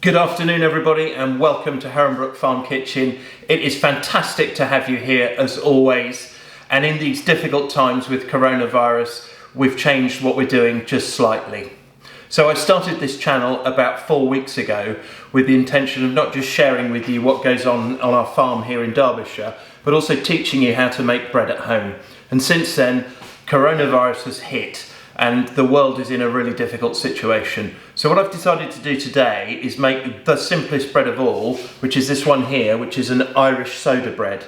Good afternoon everybody and welcome to Heronbrook Farm Kitchen. It is fantastic to have you here as always, and in these difficult times with coronavirus we've changed what we're doing just slightly. So I started this channel about 4 weeks ago with the intention of not just sharing with you what goes on our farm here in Derbyshire, but also teaching you how to make bread at home. And since then coronavirus has hit and the world is in a really difficult situation. So what I've decided to do today is make the simplest bread of all, which is this one here, which is an Irish soda bread.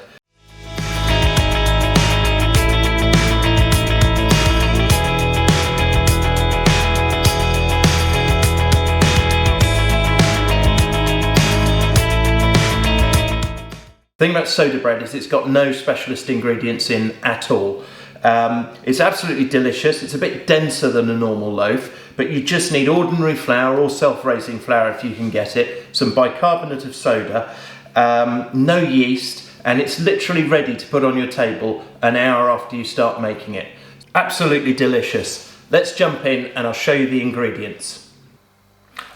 The thing about soda bread is it's got no specialist ingredients in at all. It's absolutely delicious. It's a bit denser than a normal loaf, but you just need ordinary flour or self-raising flour if you can get it, some bicarbonate of soda, no yeast, and it's literally ready to put on your table an hour after you start making it. Absolutely delicious. Let's jump in and I'll show you the ingredients.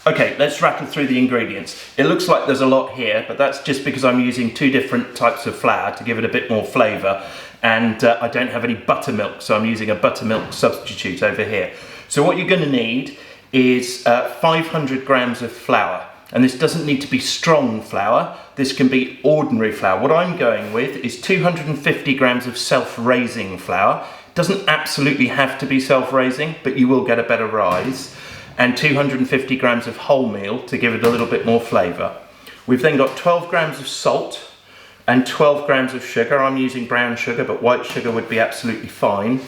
Okay, let's rattle through the ingredients. It looks like there's a lot here, but that's just because I'm using two different types of flour to give it a bit more flavour, and I don't have any buttermilk, so I'm using a buttermilk substitute over here. So what you're going to need is 500 grams of flour, and this doesn't need to be strong flour, this can be ordinary flour. What I'm going with is 250 grams of self-raising flour. It doesn't absolutely have to be self-raising, but you will get a better rise. And 250 grams of wholemeal to give it a little bit more flavour. We've then got 12 grams of salt and 12 grams of sugar. I'm using brown sugar, but white sugar would be absolutely fine.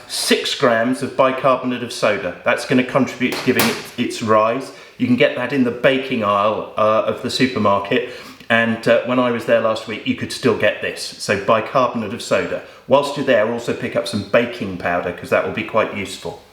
6 grams of bicarbonate of soda. That's going to contribute to giving it its rise. You can get that in the baking aisle of the supermarket, and when I was there last week you could still get this. So bicarbonate of soda. Whilst you're there, also pick up some baking powder because that will be quite useful.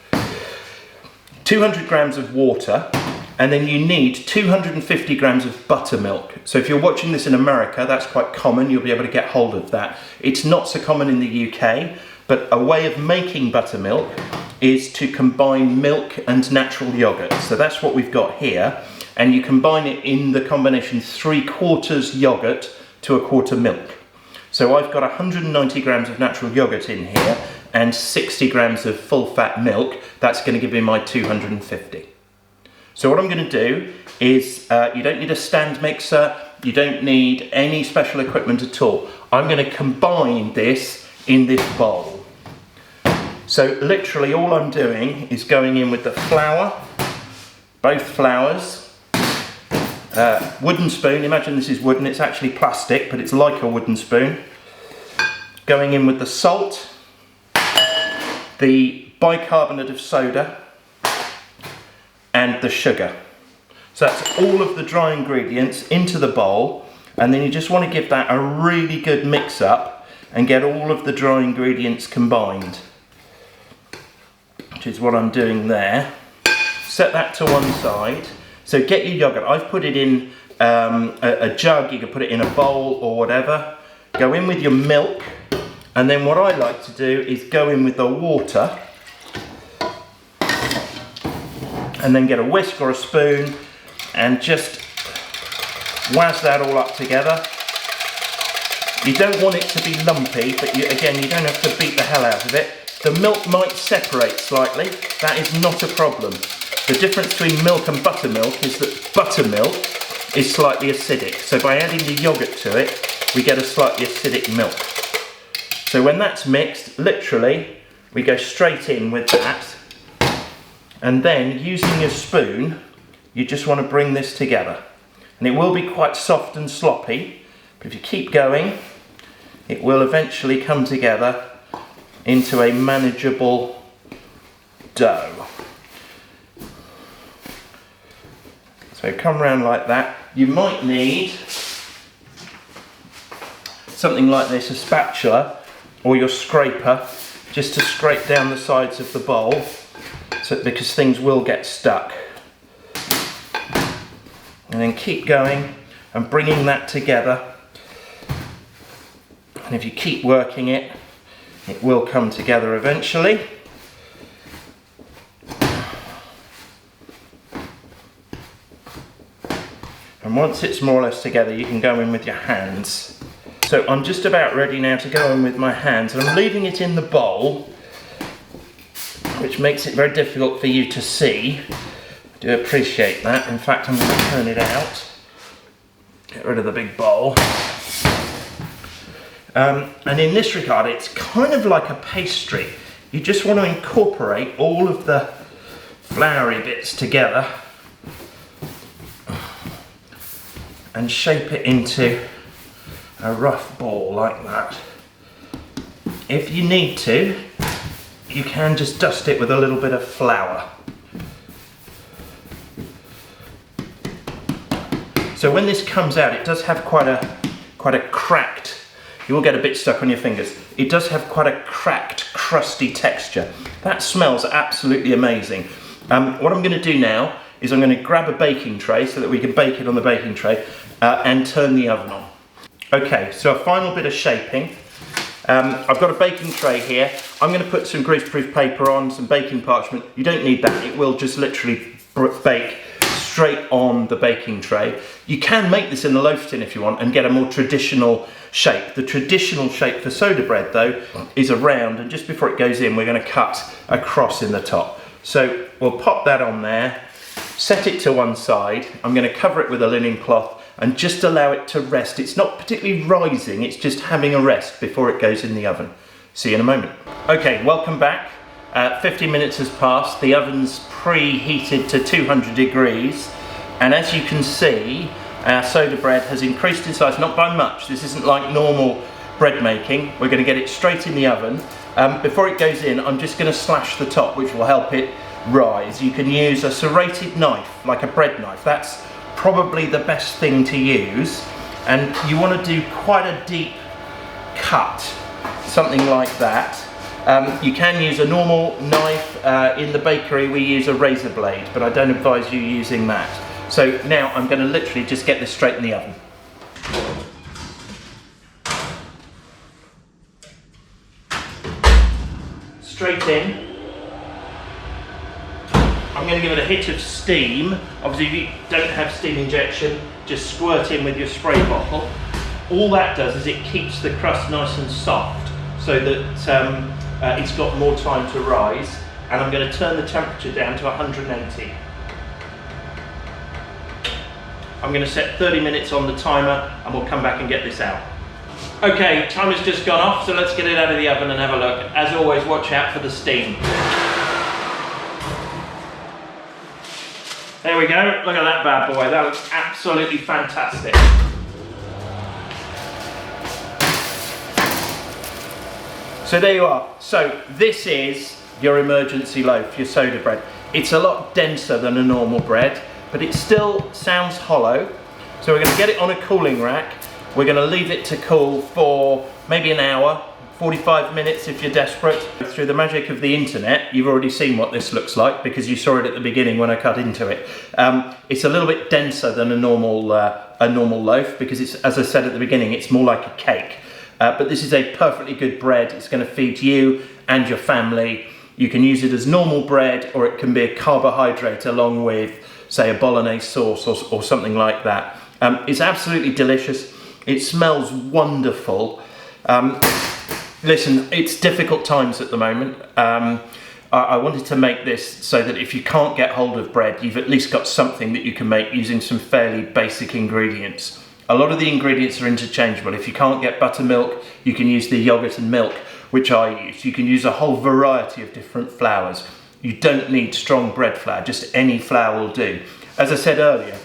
200 grams of water, and then you need 250 grams of buttermilk. So if you're watching this in America, that's quite common, you'll be able to get hold of that. It's not so common in the UK, but a way of making buttermilk is to combine milk and natural yogurt. So that's what we've got here, and you combine it in the combination 3/4 yogurt to 1/4 milk. So I've got 190 grams of natural yogurt in here, and 60 grams of full fat milk. That's going to give me my 250. So what I'm going to do is, you don't need a stand mixer, you don't need any special equipment at all. I'm going to combine this in this bowl. So literally all I'm doing is going in with the flour, both flours, wooden spoon, imagine this is wooden, it's actually plastic, but it's like a wooden spoon. Going in with the salt, the bicarbonate of soda, and the sugar. So that's all of the dry ingredients into the bowl, and then you just want to give that a really good mix up and get all of the dry ingredients combined, which is what I'm doing there. Set that to one side. So get your yogurt. I've put it in a jug, you can put it in a bowl or whatever. Go in with your milk. And then what I like to do is go in with the water and then get a whisk or a spoon and just wazz that all up together. You don't want it to be lumpy, but again, you don't have to beat the hell out of it. The milk might separate slightly, that is not a problem. The difference between milk and buttermilk is that buttermilk is slightly acidic. So by adding the yogurt to it, we get a slightly acidic milk. So when that's mixed, literally, we go straight in with that. And then, using your spoon, you just want to bring this together. And it will be quite soft and sloppy, but if you keep going, it will eventually come together into a manageable dough. So come round like that. You might need something like this, a spatula, or your scraper, just to scrape down the sides of the bowl, because things will get stuck. And then keep going and bringing that together, and if you keep working it, it will come together eventually. And once it's more or less together, you can go in with your hands. So I'm just about ready now to go in with my hands, and I'm leaving it in the bowl, which makes it very difficult for you to see. I do appreciate that. In fact, I'm going to turn it out. Get rid of the big bowl. And in this regard, it's kind of like a pastry. You just want to incorporate all of the floury bits together and shape it into a rough ball like that. If you need to, you can just dust it with a little bit of flour. So when this comes out, it does have quite a cracked, you will get a bit stuck on your fingers. It does have quite a cracked, crusty texture. That smells absolutely amazing. What I'm going to do now is I'm going to grab a baking tray so that we can bake it on the baking tray and turn the oven on. Okay, so a final bit of shaping. I've got a baking tray here. I'm going to put some greaseproof paper on, some baking parchment. You don't need that, it will just literally bake straight on the baking tray. You can make this in the loaf tin if you want and get a more traditional shape. The traditional shape for soda bread though is a round, and just before it goes in we're going to cut a cross in the top. So we'll pop that on there, set it to one side. I'm going to cover it with a linen cloth and just allow it to rest. It's not particularly rising, it's just having a rest before it goes in the oven. See you in a moment. Okay, welcome back. 15 minutes has passed. The oven's preheated to 200 degrees, and as you can see, our soda bread has increased in size, not by much. This isn't like normal bread making. We're going to get it straight in the oven. Before it goes in, I'm just going to slash the top, which will help it rise. You can use a serrated knife, like a bread knife. That's probably the best thing to use, and you want to do quite a deep cut, something like that. You can use a normal knife. In the bakery we use a razor blade, but I don't advise you using that. So now I'm going to literally just get this straight in the oven. Straight in. I'm going to give it a hit of steam. Obviously if you don't have steam injection, just squirt in with your spray bottle. All that does is it keeps the crust nice and soft so that it's got more time to rise, and I'm going to turn the temperature down to 180. I'm going to set 30 minutes on the timer and we'll come back and get this out. Okay, timer's just gone off, so let's get it out of the oven and have a look. As always, watch out for the steam. There we go, look at that bad boy, that looks absolutely fantastic. So there you are. So this is your emergency loaf, your soda bread. It's a lot denser than a normal bread, but it still sounds hollow. So we're going to get it on a cooling rack. We're going to leave it to cool for maybe an hour, 45 minutes if you're desperate. Through the magic of the internet, you've already seen what this looks like because you saw it at the beginning when I cut into it. It's a little bit denser than a normal loaf because it's, as I said at the beginning, it's more like a cake. But this is a perfectly good bread. It's going to feed you and your family. You can use it as normal bread, or it can be a carbohydrate along with, say, a bolognese sauce or something like that. It's absolutely delicious. It smells wonderful. Listen, it's difficult times at the moment. I wanted to make this so that if you can't get hold of bread, you've at least got something that you can make using some fairly basic ingredients. A lot of the ingredients are interchangeable. If you can't get buttermilk, you can use the yogurt and milk, which I use. You can use a whole variety of different flours. You don't need strong bread flour, just any flour will do. As I said earlier,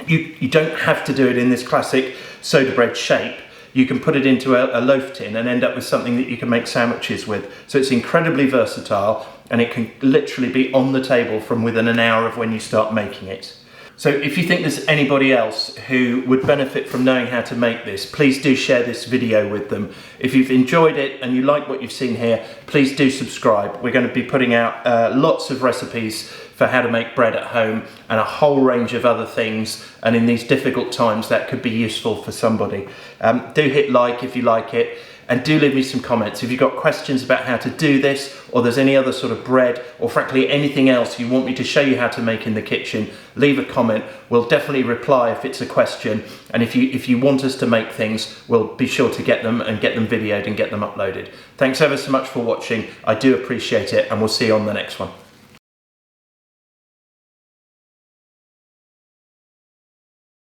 you don't have to do it in this classic soda bread shape. You can put it into a loaf tin and end up with something that you can make sandwiches with. So it's incredibly versatile, and it can literally be on the table from within an hour of when you start making it. So if you think there's anybody else who would benefit from knowing how to make this, please do share this video with them. If you've enjoyed it and you like what you've seen here, please do subscribe. We're going to be putting out lots of recipes for how to make bread at home and a whole range of other things, and in these difficult times that could be useful for somebody. Do hit like if you like it. and do leave me some comments. If you've got questions about how to do this, or there's any other sort of bread, or frankly anything else you want me to show you how to make in the kitchen, leave a comment. We'll definitely reply if it's a question, and if you want us to make things, we'll be sure to get them videoed and get them uploaded. Thanks ever so much for watching. I do appreciate it, and we'll see you on the next one.